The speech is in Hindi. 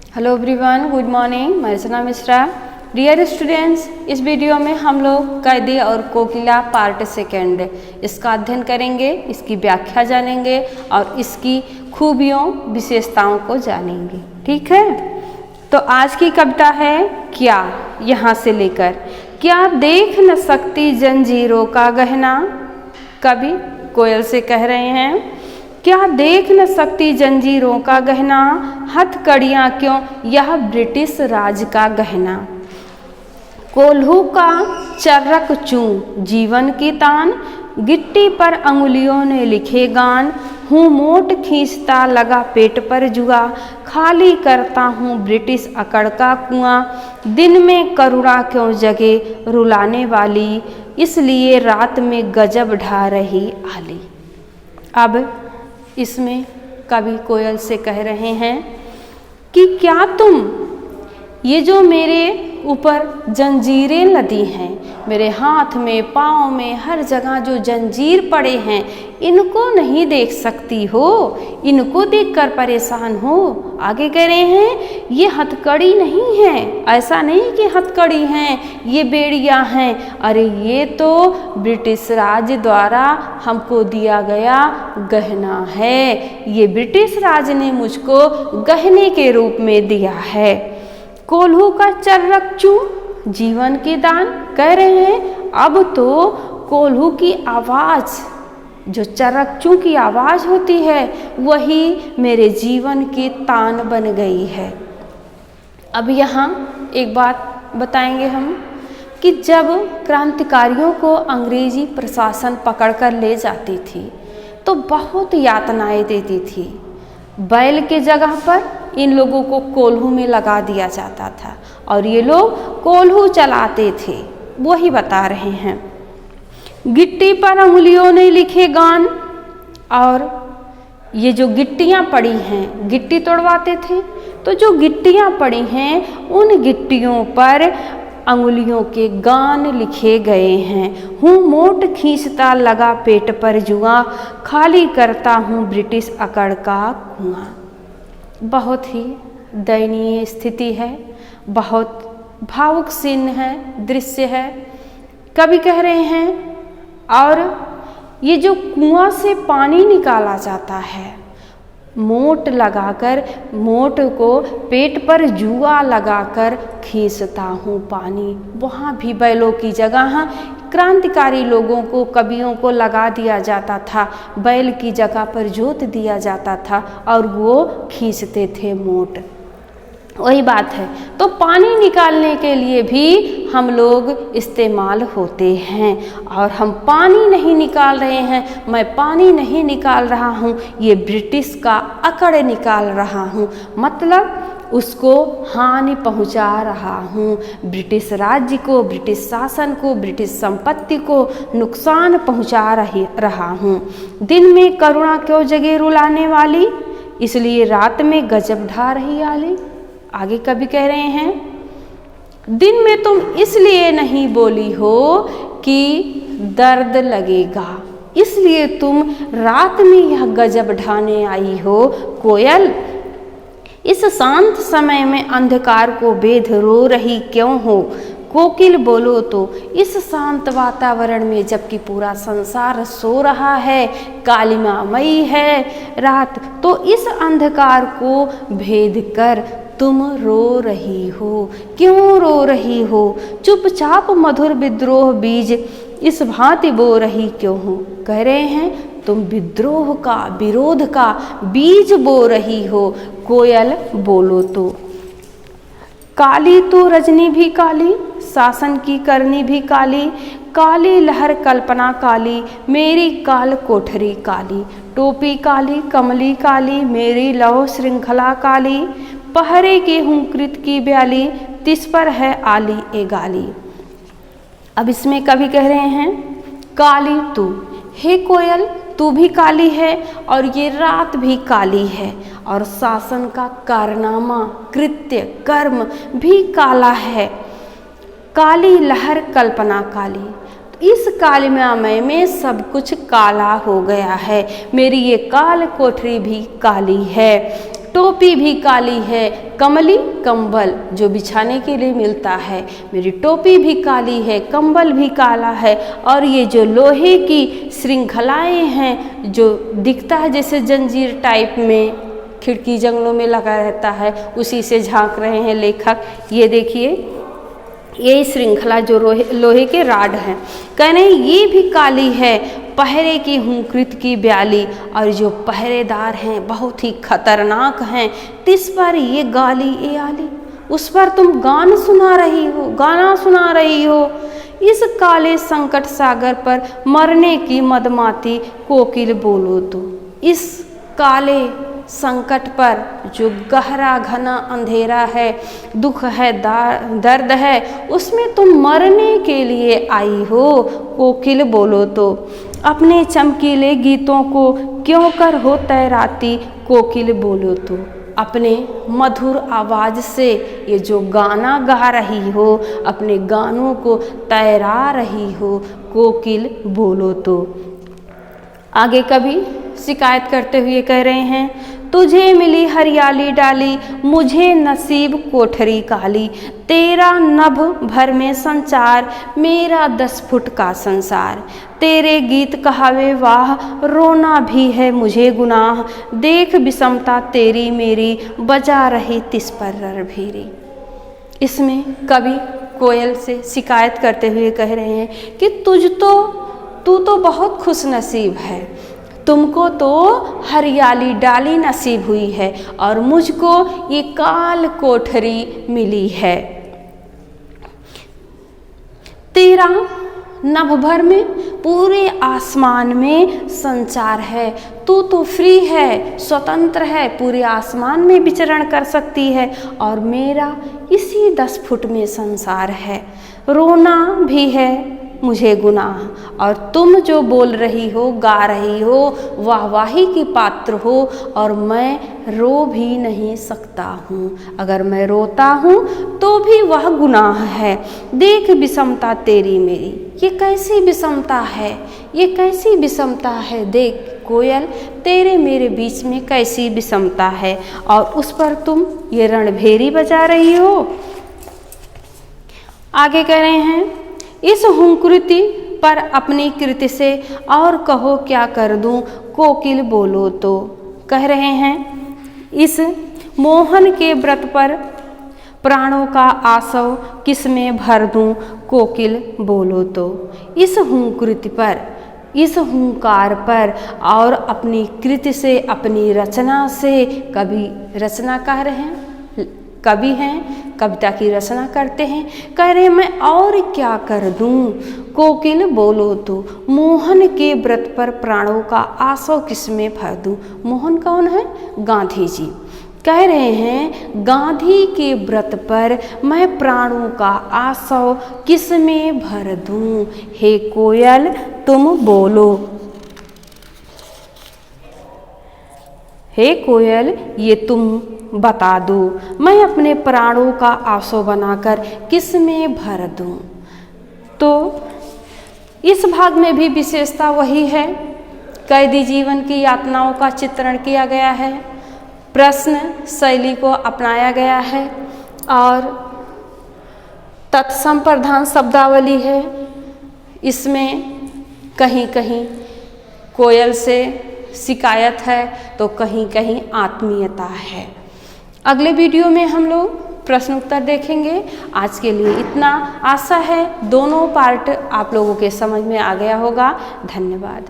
Hello everyone, good morning. मैं रचना मिश्रा। डियर स्टूडेंट्स, इस वीडियो में हम लोग कैदी और कोकिला पार्ट सेकेंड इसका अध्ययन करेंगे, इसकी व्याख्या जानेंगे और इसकी खूबियों विशेषताओं को जानेंगे। ठीक है, तो आज की कविता है क्या, यहाँ से लेकर क्या देख न सकती जंजीरों का गहना। कवि कोयल से कह रहे हैं, क्या देख न सकती जंजीरों का गहना, हथकड़ियाँ क्यों यह ब्रिटिश राज का गहना। कोल्हू का चर्रक चूं जीवन की तान, गिट्टी पर अंगुलियों ने लिखे गान। हूँ मोट खींचता लगा पेट पर जुआ, खाली करता हूँ ब्रिटिश अकड़ का कुआं। दिन में करुणा क्यों जगे रुलाने वाली, इसलिए रात में गजब ढा रही आली। अब इसमें कवि कोयल से कह रहे हैं कि क्या तुम ये जो मेरे ऊपर जंजीरें लदी हैं, मेरे हाथ में पाँव में हर जगह जो जंजीर पड़े हैं, इनको नहीं देख सकती हो, इनको देखकर परेशान हो। आगे कह रहे हैं ये हथकड़ी नहीं है, ऐसा नहीं कि हथकड़ी हैं, ये बेड़ियाँ हैं। अरे ये तो ब्रिटिश राज द्वारा हमको दिया गया गहना है, ये ब्रिटिश राज ने मुझको गहने के रूप में दिया है। कोल्हू का चर्रक चूं जीवन की दान, कह रहे हैं अब तो कोल्हू की आवाज़, जो चर्रक की आवाज़ होती है, वही मेरे जीवन की तान बन गई है। अब यहाँ एक बात बताएंगे हम कि जब क्रांतिकारियों को अंग्रेजी प्रशासन पकड़ कर ले जाती थी तो बहुत यातनाएं देती थी। बैल के जगह पर इन लोगों को कोल्हू में लगा दिया जाता था और ये लोग कोल्हू चलाते थे। वही बता रहे हैं, गिट्टी पर अंगुलियों ने लिखे गान। और ये जो गिट्टियाँ पड़ी हैं, गिट्टी तोड़वाते थे, तो जो गिट्टियाँ पड़ी हैं उन गिट्टियों पर अंगुलियों के गान लिखे गए हैं। हूँ मोट खींचता लगा पेट पर जुआ, खाली करता हूँ ब्रिटिश अकड़ का कुआं। बहुत ही दयनीय स्थिति है, बहुत भावुक सीन है, दृश्य है। कवि कह रहे हैं, और ये जो कुआं से पानी निकाला जाता है, मोट लगाकर, मोट को पेट पर जुआ लगाकर खींचता हूँ पानी। वहाँ भी बैलों की जगह क्रांतिकारी लोगों को, कवियों को लगा दिया जाता था, बैल की जगह पर जोत दिया जाता था और वो खींचते थे मोट। वही बात है, तो पानी निकालने के लिए भी हम लोग इस्तेमाल होते हैं। और हम पानी नहीं निकाल रहे हैं, मैं पानी नहीं निकाल रहा हूँ, ये ब्रिटिश का अकड़ निकाल रहा हूँ, मतलब उसको हानि पहुँचा रहा हूँ। ब्रिटिश राज्य को, ब्रिटिश शासन को, ब्रिटिश संपत्ति को नुकसान पहुँचा रहा हूँ। दिन में करुणा क्यों जगे रुलाने वाली, इसलिए रात में गजब ढा रही आली। आगे कवि कह रहे हैं, दिन में तुम इसलिए नहीं बोली हो कि दर्द लगेगा, इसलिए तुम रात में यह गजब ढाने आई हो। कोयल, इस शांत समय में अंधकार को बेध रो रही क्यों हो। कोकिल बोलो तो, इस शांत वातावरण में जबकि पूरा संसार सो रहा है, कालिमामयी है रात, तो इस अंधकार को भेद कर तुम रो रही हो। क्यों रो रही हो, चुपचाप मधुर विद्रोह बीज इस भांति बो रही क्यों हो। कह रहे हैं तुम विद्रोह का, विरोध का बीज बो रही हो। कोयल बोलो तो, काली तो रजनी भी काली, शासन की करनी भी काली, काली लहर कल्पना काली, मेरी काल कोठरी काली, टोपी काली, कमली काली, मेरी लौ श्रृंखला काली, पहरे के हूँ कृत की ब्याली, तिस पर है आली ए गाली। अब इसमें कवि कह रहे हैं, काली तू, हे कोयल तू भी काली है और ये रात भी काली है और शासन का कारनामा, कृत्य, कर्म भी काला है। काली लहर कल्पना काली, इस कालिमामय में सब कुछ काला हो गया है, मेरी ये काल कोठरी भी काली है। टोपी भी काली है, कमली कंबल जो बिछाने के लिए मिलता है। मेरी टोपी भी काली है, कंबल भी काला है, और ये जो लोहे की श्रृंखलाएं हैं जो दिखता है जैसे जंजीर टाइप में, खिड़की जंगलों में लगा रहता है, उसी से झांक रहे हैं लेखक। ये देखिए, ये श्रृंखला जो लोहे के राड हैं, कह रहे हैं ये भी काली है, पहरे की हूँ कृत की ब्याली, और जो पहरेदार हैं बहुत ही खतरनाक हैं, तिस पर ये गाली ए आली, उस पर तुम गाना सुना रही हो। इस काले संकट सागर पर मरने की मदमाती कोकिल बोलो तो। इस काले संकट पर जो गहरा घना अंधेरा है, दुख है, दर्द है, उसमें तुम मरने के लिए आई हो, कोकिल बोलो तो। अपने चमकीले गीतों को क्यों कर हो तैराती, कोकिल बोलो तो। अपने मधुर आवाज़ से ये जो गाना गा रही हो, अपने गानों को तैरा रही हो, कोकिल बोलो तो। आगे कवि शिकायत करते हुए कह रहे हैं, तुझे मिली हरियाली डाली, मुझे नसीब कोठरी काली, तेरा नभ भर में संचार, मेरा 10 फुट का संसार। तेरे गीत कहावे वाह, रोना भी है मुझे गुनाह, देख विषमता तेरी मेरी, बजा रही तिस पर ररभीरी। इसमें कवि कोयल से शिकायत करते हुए कह रहे हैं कि तू तो बहुत खुश नसीब है, तुमको तो हरियाली डाली नसीब हुई है, और मुझको ये काल कोठरी मिली है। तेरा नभ भर में पूरे आसमान में संचार है, तू तो फ्री है, स्वतंत्र है, पूरे आसमान में विचरण कर सकती है, और मेरा इसी 10 फुट में संसार है। रोना भी है मुझे गुनाह, और तुम जो बोल रही हो, गा रही हो, वाहवाही की पात्र हो, और मैं रो भी नहीं सकता हूँ। अगर मैं रोता हूँ तो भी वह गुनाह है। देख विषमता तेरी मेरी, ये कैसी विषमता है, ये कैसी विषमता है। देख कोयल, तेरे मेरे बीच में कैसी विषमता है, और उस पर तुम ये रणभेरी बजा रही हो। आगे कह रहे हैं, इस हुंकृति पर अपनी कृति से और कहो क्या कर दूं, कोकिल बोलो तो। कह रहे हैं, इस मोहन के व्रत पर प्राणों का आसव किसमें भर दूं, कोकिल बोलो तो। इस हुंकृति पर, इस हुंकार पर और अपनी कृति से, अपनी रचना से, कवि रचना कह रहे हैं, कवि हैं, कविता की रचना करते हैं, कह रहे मैं और क्या कर दूं, कोकिल बोलो तो। मोहन के व्रत पर प्राणों का आसव किसमें भर दूं। मोहन कौन है? गांधी जी। कह रहे हैं गांधी के व्रत पर मैं प्राणों का आसव किसमें भर दूं, हे कोयल तुम बोलो। हे कोयल ये तुम बता दो, मैं अपने प्राणों का आंसू बनाकर किस में भर दूं। तो इस भाग में भी विशेषता वही है, कैदी जीवन की यातनाओं का चित्रण किया गया है, प्रश्न शैली को अपनाया गया है, और तत्सम प्रधान शब्दावली है। इसमें कहीं कहीं कोयल से शिकायत है तो कहीं कहीं आत्मीयता है। अगले वीडियो में हम लोग प्रश्न उत्तर देखेंगे। आज के लिए इतना। आशा है दोनों पार्ट आप लोगों के समझ में आ गया होगा। धन्यवाद।